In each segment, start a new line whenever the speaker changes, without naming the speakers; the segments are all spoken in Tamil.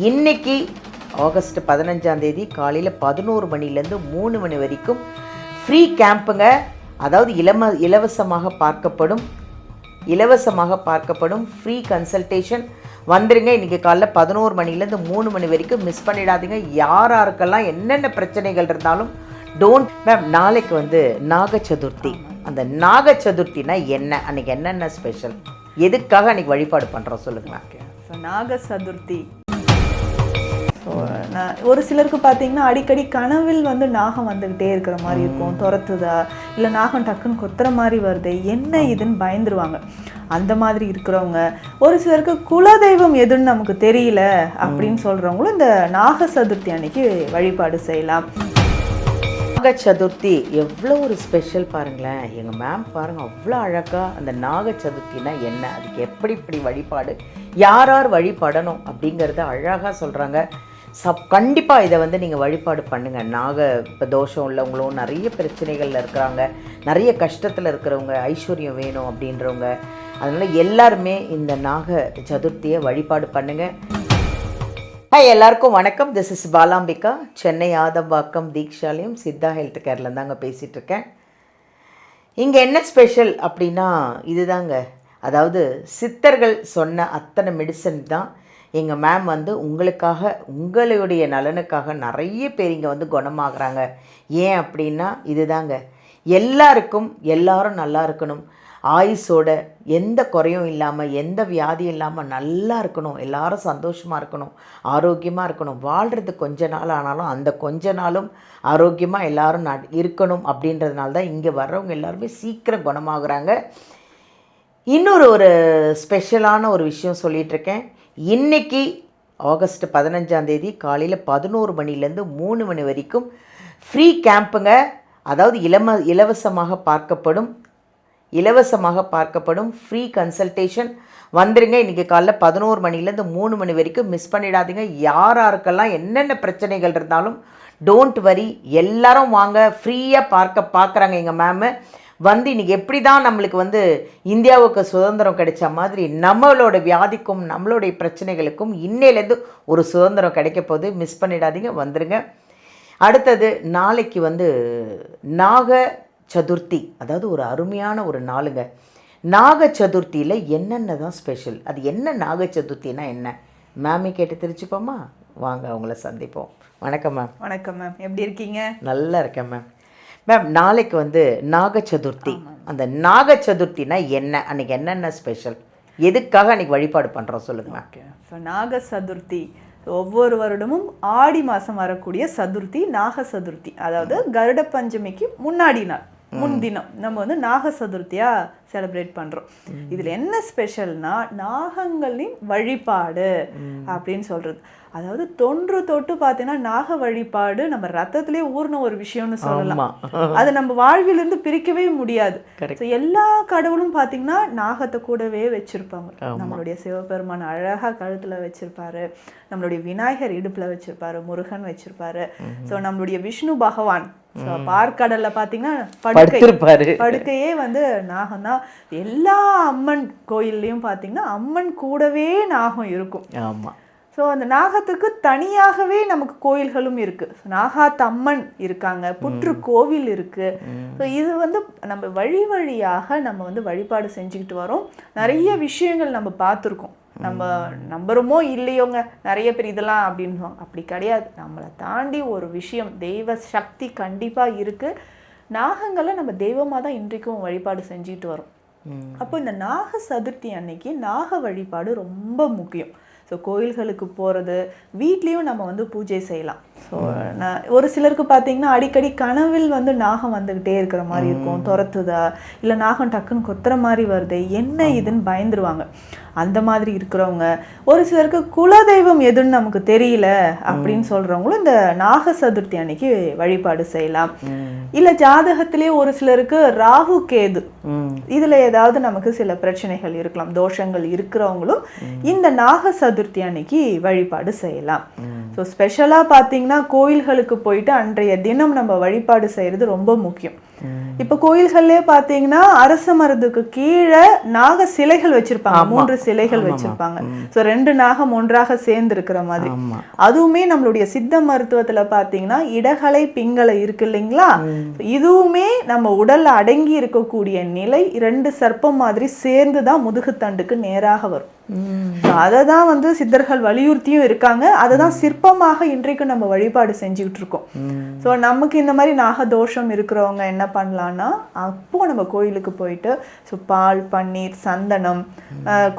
இன்னைக்கு ஆகஸ்ட் 15ஆம் தேதி காலையில் 11 மணிலேருந்து 3 மணி வரைக்கும் ஃப்ரீ கேம்புங்க. அதாவது இலவசமாக பார்க்கப்படும் ஃப்ரீ கன்சல்டேஷன். வந்துருங்க. இன்றைக்கி காலைல 11 மணிலேருந்து 3 மணி வரைக்கும் மிஸ் பண்ணிடாதீங்க. யாராருக்கெல்லாம் என்னென்ன பிரச்சனைகள் இருந்தாலும் மேம் நாளைக்கு நாக சதுர்த்தி. அந்த நாக சதுர்த்தினா என்ன, அன்றைக்கி என்னென்ன ஸ்பெஷல், எதுக்காக அன்றைக்கி வழிபாடு பண்ணுறோம் சொல்லுங்கள்.
ஸோ நாக சதுர்த்தி ஒரு சிலருக்கு பார்த்தீங்கன்னா அடிக்கடி கனவில் நாகம் வந்துக்கிட்டே இருக்கிற மாதிரி இருக்கும், துரத்துதா இல்லை நாகம் டக்குன்னு கொத்துற மாதிரி வருது, என்ன இதுன்னு பயந்துருவாங்க. அந்த மாதிரி இருக்கிறவங்க, ஒரு சிலருக்கு குலதெய்வம் எதுன்னு நமக்கு தெரியல அப்படின்னு சொல்கிறவங்களும் இந்த நாக சதுர்த்தி அன்னைக்கு வழிபாடு செய்யலாம்.
நாக சதுர்த்தி எவ்வளோ ஒரு ஸ்பெஷல் பாருங்களேன். எங்கள் மேம் பாருங்கள் அவ்வளோ அழகாக அந்த நாக சதுர்த்தினா என்ன, அதுக்கு எப்படி வழிபாடு, யார் வழிபடணும் அப்படிங்கிறத அழகாக சொல்கிறாங்க. கண்டிப்பாக இதை நீங்கள் வழிபாடு பண்ணுங்கள். இப்போ தோஷம் உள்ளவங்களும் நிறைய பிரச்சனைகளில் இருக்கிறாங்க, நிறைய கஷ்டத்தில் இருக்கிறவங்க, ஐஸ்வர்யம் வேணும் அப்படின்றவங்க, அதனால் எல்லாருமே இந்த நாக சதுர்த்தியை வழிபாடு பண்ணுங்கள். ஹாய், எல்லாருக்கும் வணக்கம். This is Balambika. Chennai Adambakkam Deekshalayam Siddha health கேர்லேருந்து தாங்க பேசிகிட்ருக்கேன். இங்கே என்ன ஸ்பெஷல் அப்படின்னா இதுதாங்க. அதாவது சித்தர்கள் சொன்ன அத்தனை மெடிசன் தான் எங்கள் மேம் உங்களுக்காக, உங்களுடைய நலனுக்காக நிறைய பேர் இங்கே குணமாகறாங்க. ஏன் அப்படின்னா இதுதாங்க, எல்லாரும் நல்லா இருக்கணும், ஆயுசோட எந்த குறையும் இல்லாமல், எந்த வியாதியும் இல்லாமல் நல்லா இருக்கணும், எல்லாரும் சந்தோஷமாக இருக்கணும், ஆரோக்கியமாக இருக்கணும், வாழ்கிறது கொஞ்ச நாள் ஆனாலும் அந்த கொஞ்ச நாளும் ஆரோக்கியமாக எல்லாரும் இருக்கணும் அப்படின்றதுனால தான் இங்கே வர்றவங்க எல்லாருமே சீக்கிரம் குணமாகறாங்க. இன்னொரு ஸ்பெஷலான ஒரு விஷயம் சொல்லிகிட்ருக்கேன். இன்றைக்கி ஆகஸ்ட் 15ஆம் தேதி காலையில் 11 மணிலேருந்து 3 மணி வரைக்கும் ஃப்ரீ கேம்புங்க. அதாவது இலவசமாக பார்க்கப்படும் ஃப்ரீ கன்சல்டேஷன். வந்துருங்க. இன்றைக்கி காலைல 11 மணிலேருந்து 3 மணி வரைக்கும் மிஸ் பண்ணிடாதீங்க. யாராருக்கெல்லாம் என்னென்ன பிரச்சனைகள் இருந்தாலும் டோன்ட் வரி, எல்லாரும் வாங்க. ஃப்ரீயாக பார்க்குறாங்க எங்கள் மேமு. இன்றைக்கி எப்படி தான் நம்மளுக்கு இந்தியாவுக்கு சுதந்திரம் கிடைச்ச மாதிரி நம்மளோட வியாதிக்கும் நம்மளுடைய பிரச்சனைகளுக்கும் இன்னையிலேருந்து ஒரு சுதந்திரம் கிடைக்க போகுது. மிஸ் பண்ணிடாதீங்க, வந்துடுங்க. அடுத்தது நாளைக்கு நாக சதுர்த்தி. அதாவது ஒரு அருமையான ஒரு நாளுங்க. நாக சதுர்த்தியில் என்னென்ன தான் ஸ்பெஷல், அது என்ன நாக சதுர்த்தினா என்ன, மேமே கேட்டு தெரிஞ்சுப்போமா? வாங்க, அவங்கள சந்திப்போம். வணக்கம் மேம்.
வணக்கம் மேம், எப்படி இருக்கீங்க?
நல்லா இருக்கேன் மேம். மேம் நாளைக்கு நாக சதுர்த்தி. அந்த நாக சதுர்த்தினா என்ன, அன்றைக்கி என்னென்ன ஸ்பெஷல், எதுக்காக அன்றைக்கி வழிபாடு பண்ணுறோம் சொல்லுங்கள் மேம்.
ஓகே. ஸோ நாக சதுர்த்தி ஒவ்வொரு வருடமும் ஆடி மாதம் வரக்கூடிய சதுர்த்தி நாக சதுர்த்தி. அதாவது கருட பஞ்சமிக்கு முன்னாடி நாள், முன்தினம் நம்ம நாக சதுர்த்தியாக செலிப்ரேட் பண்ணுறோம். இதில் என்ன ஸ்பெஷல்னா நாகங்களின் வழிபாடு அப்படின்னு சொல்கிறது. அதாவது தொட்டு பார்த்தீங்கன்னா நாக வழிபாடு நம்ம ரத்தத்திலே ஊர்ன ஒரு விஷயம்னு சொல்லலாம். அது நம்ம வாழ்விலிருந்து பிரிக்கவே முடியாது. எல்லா கடவுளும் பார்த்தீங்கன்னா நாகத்தை கூடவே வச்சிருப்பாங்க. நம்மளுடைய சிவபெருமான் அழகா கழுத்துல வச்சிருப்பாரு, நம்மளுடைய விநாயகர் இடுப்புல வச்சிருப்பாரு, முருகன் வச்சிருப்பாரு. ஸோ நம்மளுடைய விஷ்ணு பகவான் பார்க்கடல்ல பாத்தீங்கன்னா படுக்கையே நாகம் தான். எல்லா அம்மன் கோயில்லையும் பாத்தீங்கன்னா அம்மன் கூடவே நாகம் இருக்கும்.
ஆமா.
ஸோ அந்த நாகத்துக்கு தனியாகவே நமக்கு கோயில்களும் இருக்கு. நாகாத்து அம்மன் இருக்காங்க, புற்று கோவில் இருக்கு. ஸோ இது நம்ம வழியாக நம்ம வழிபாடு செஞ்சுக்கிட்டு வரோம். நிறைய விஷயங்கள் நம்ம பார்த்துருக்கோம். நம்ம நம்புறோமோ இல்லையோங்க, நிறைய பேர் இதெல்லாம் அப்படின்வாங்க. அப்படி கிடையாது. நம்மளை தாண்டி ஒரு விஷயம், தெய்வ சக்தி கண்டிப்பாக இருக்குது. நாகங்களை நம்ம தெய்வமாக தான் இன்றைக்கும் வழிபாடு செஞ்சுக்கிட்டு வரோம். அப்போ இந்த நாக சதுர்த்தி அன்னைக்கு நாக வழிபாடு ரொம்ப முக்கியம். ஸோ கோயில்களுக்கு போகிறது, வீட்லேயும் நம்ம பூஜை செய்யலாம். ஸோ ஒரு சிலருக்கு பார்த்தீங்கன்னா அடிக்கடி கனவில் நாகம் வந்துக்கிட்டே இருக்கிற மாதிரி இருக்கும், துரத்துதா இல்லை நாகம் டக்குன்னு கொத்துற மாதிரி வருது, என்ன இதுன்னு பயந்துருவாங்க. அந்த மாதிரி இருக்கிறவங்க, ஒரு சிலருக்கு குலதெய்வம் எதுன்னு நமக்கு தெரியல அப்படின்னு சொல்கிறவங்களும் இந்த நாக சதுர்த்தி அன்னைக்கு வழிபாடு செய்யலாம். இல்லை ஜாதகத்திலே ஒரு சிலருக்கு ராகு கேது, இதில் ஏதாவது நமக்கு சில பிரச்சனைகள் இருக்கலாம், தோஷங்கள் இருக்கிறவங்களும் இந்த நாக சதுர்த்தி அன்னைக்கு வழிபாடு செய்யலாம். ஸோ ஸ்பெஷலாக பார்த்தீங்கன்னா கோயில்களுக்கு போயிட்டு அன்றைய தினம் நம்ம வழிபாடு செய்கிறது ரொம்ப முக்கியம். இப்ப கோயில்கள்லயே பாத்தீங்கன்னா அரச மரத்துக்கு கீழே நாக சிலைகள் வச்சிருப்பாங்க, 3 சிலைகள் வச்சிருப்பாங்க. சோ 2 நாகம் ஒன்றாக சேர்ந்து இருக்கிற மாதிரி. அதுவுமே நம்மளுடைய சித்த மருத்துவத்துல பாத்தீங்கன்னா இடகலை பிங்கலை இருக்கு இல்லைங்களா, இதுவுமே நம்ம உடல்ல அடங்கி இருக்கக்கூடிய நிலை 2 சர்ப்பம் மாதிரி சேர்ந்துதான் முதுகுத்தண்டுக்கு நேராக வரும். அதை தான் வந்து சித்தர்கள் வலியுறுத்தியும் இருக்காங்க. அதை தான் சிற்பமாக இன்றைக்கு நம்ம வழிபாடு செஞ்சுக்கிட்டு இருக்கோம். ஸோ நமக்கு இந்த மாதிரி நாகதோஷம் இருக்கிறவங்க என்ன பண்ணலான்னா, அப்போ நம்ம கோயிலுக்கு போயிட்டு ஸோ பால், பன்னீர், சந்தனம்,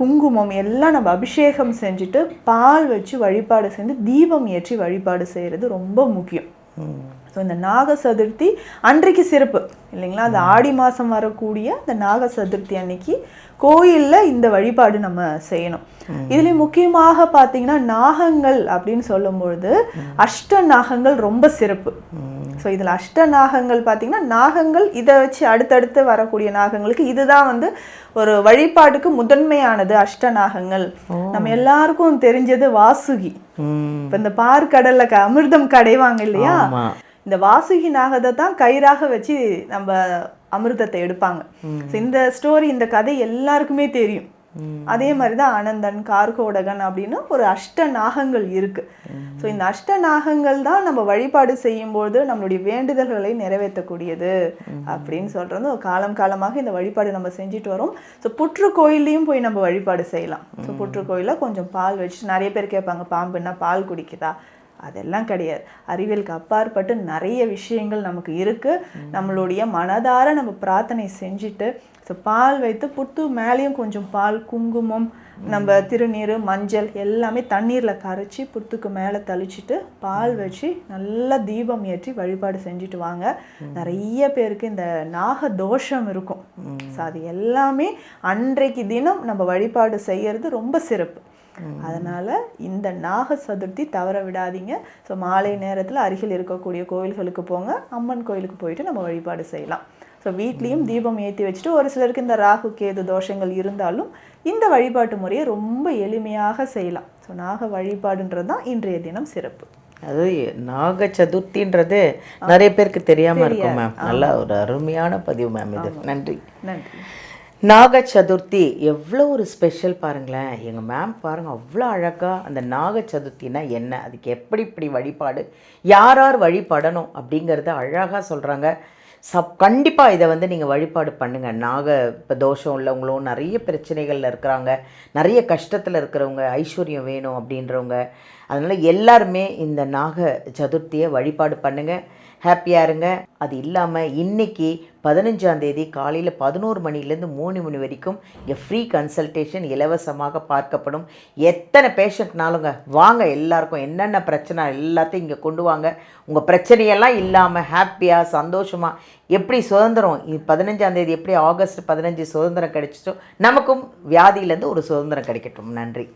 குங்குமம் எல்லாம் நம்ம அபிஷேகம் செஞ்சுட்டு பால் வச்சு வழிபாடு செஞ்சு தீபம் ஏற்றி வழிபாடு செய்கிறது ரொம்ப முக்கியம். ஸோ இந்த நாக சதுர்த்தி அன்றைக்கு சிறப்பு இல்லைங்களா, அந்த ஆடி மாதம் வரக்கூடிய இந்த நாக சதுர்த்தி அன்னைக்கு கோயிலில் இந்த வழிபாடு நம்ம செய்யணும். இதுலேயும் முக்கியமாக பார்த்தீங்கன்னா நாகங்கள் அப்படின்னு சொல்லும்பொழுது அஷ்ட நாகங்கள் ரொம்ப சிறப்பு. ஸோ இதில் அஷ்ட நாகங்கள் பார்த்தீங்கன்னா நாகங்கள் இதை வச்சு அடுத்தடுத்து வரக்கூடிய நாகங்களுக்கு இதுதான் வந்து ஒரு வழிபாட்டுக்கு முதன்மையானது. அஷ்ட நாகங்கள் நம்ம எல்லாருக்கும் தெரிஞ்சது வாசுகி. இப்போ இந்த பார்க்கடல்ல அமிர்தம் கடைவாங்க இல்லையா, இந்த வாசுகி நாகத்தை தான் கயிறாக வச்சு நம்ம அமிர்தத்தை எடுப்பாங்க. இந்த ஸ்டோரி, இந்த கதை எல்லாருக்குமே தெரியும். அதே மாதிரிதான் அனந்தன், கார்கோடகன் அப்படின்னு ஒரு அஷ்ட நாகங்கள் இருக்கு. ஸோ இந்த அஷ்ட நாகங்கள் தான் நம்ம வழிபாடு செய்யும்போது நம்மளுடைய வேண்டுதல்களை நிறைவேற்றக்கூடியது அப்படின்னு சொல்றது. காலம் காலமாக இந்த வழிபாடு நம்ம செஞ்சுட்டு வரோம். ஸோ புற்று கோயிலையும் போய் நம்ம வழிபாடு செய்யலாம். ஸோ புற்று கோயிலில் கொஞ்சம் பால் வச்சு, நிறைய பேர் கேட்பாங்க பாம்புன்னா பால் குடிக்குதா, அதெல்லாம் கிடையாது. அறிவியலுக்கு அப்பாற்பட்டு நிறைய விஷயங்கள் நமக்கு இருக்குது. நம்மளுடைய மனதார நம்ம பிரார்த்தனை செஞ்சுட்டு ஸோ பால் வைத்து புத்து மேலேயும் கொஞ்சம் பால், குங்குமம், நம்ம திருநீர், மஞ்சள் எல்லாமே தண்ணீரில் கரைச்சி புத்துக்கு மேலே தெளிச்சிட்டு பால் வச்சு நல்லா தீபம் ஏற்றி வழிபாடு செஞ்சுட்டு வாங்க. நிறைய பேருக்கு இந்த நாக தோஷம் இருக்கும். ஸோ அது எல்லாமே அன்றைக்கு தினம் நம்ம வழிபாடு செய்யறது ரொம்ப சிறப்பு. அதனால இந்த நாக சதுர்த்தி தவற விடாதீங்க. ஸோ மாலை நேரத்தில் அருகில் இருக்கக்கூடிய கோயில்களுக்கு போங்க, அம்மன் கோயிலுக்கு போயிட்டு நம்ம வழிபாடு செய்யலாம். ஸோ வீட்லேயும் தீபம் ஏற்றி வச்சுட்டு, ஒரு சிலருக்கு இந்த ராகு கேது தோஷங்கள் இருந்தாலும் இந்த வழிபாட்டு முறையை ரொம்ப எளிமையாக செய்யலாம். ஸோ நாக வழிபாடுன்றது தான் இன்றைய தினம் சிறப்பு.
அது நாக சதுர்த்தின்றது நிறைய பேருக்கு தெரியாமல் இருக்கும் மேம். நல்ல ஒரு அருமையான பதிவு மேம் இது. நன்றி.
நன்றி.
நாக சதுர்த்தி எவ்வளோ ஒரு ஸ்பெஷல் பாருங்களேன். எங்கள் மேம் பாருங்கள் அவ்வளோ அழகாக அந்த நாக சதுர்த்தினா என்ன, அதுக்கு எப்படி இப்படி வழிபாடு, யார் யார் வழிபடணும் அப்படிங்கிறத அழகாக சொல்கிறாங்க. கண்டிப்பாக இதை வந்து நீங்கள் வழிபாடு பண்ணுங்கள். நாக இப்போ தோஷம் உள்ளவங்களும், நிறைய பிரச்சனைகளில் இருக்கிறாங்க, நிறைய கஷ்டத்தில் இருக்கிறவங்க, ஐஸ்வர்யம் வேணும் அப்படின்றவங்க, அதனால் எல்லாருமே இந்த நாக சதுர்த்தியை வழிபாடு பண்ணுங்கள். ஹாப்பியாக இருங்க. அது இல்லாமல் இன்றைக்கி 15ஆம் தேதி காலையில் 11 மணிலேருந்து 3 மணி வரைக்கும் இங்கே ஃப்ரீ கன்சல்டேஷன் இலவசமாக பார்க்கப்படும். எத்தனை பேஷண்ட்னாலுங்க வாங்க, எல்லாருக்கும் என்னென்ன பிரச்சனை எல்லாத்தையும் இங்கே கொண்டு வாங்க. உங்கள் பிரச்சனையெல்லாம் இல்லாமல் ஹாப்பியாக சந்தோஷமாக எப்படி சுதந்திரம் 15ஆம் தேதி எப்படி ஆகஸ்ட் 15 சுதந்திரம் கிடைச்சிட்டோ நமக்கும் வியாதியிலேருந்து ஒரு சுதந்திரம் கிடைக்கட்டும். நன்றி.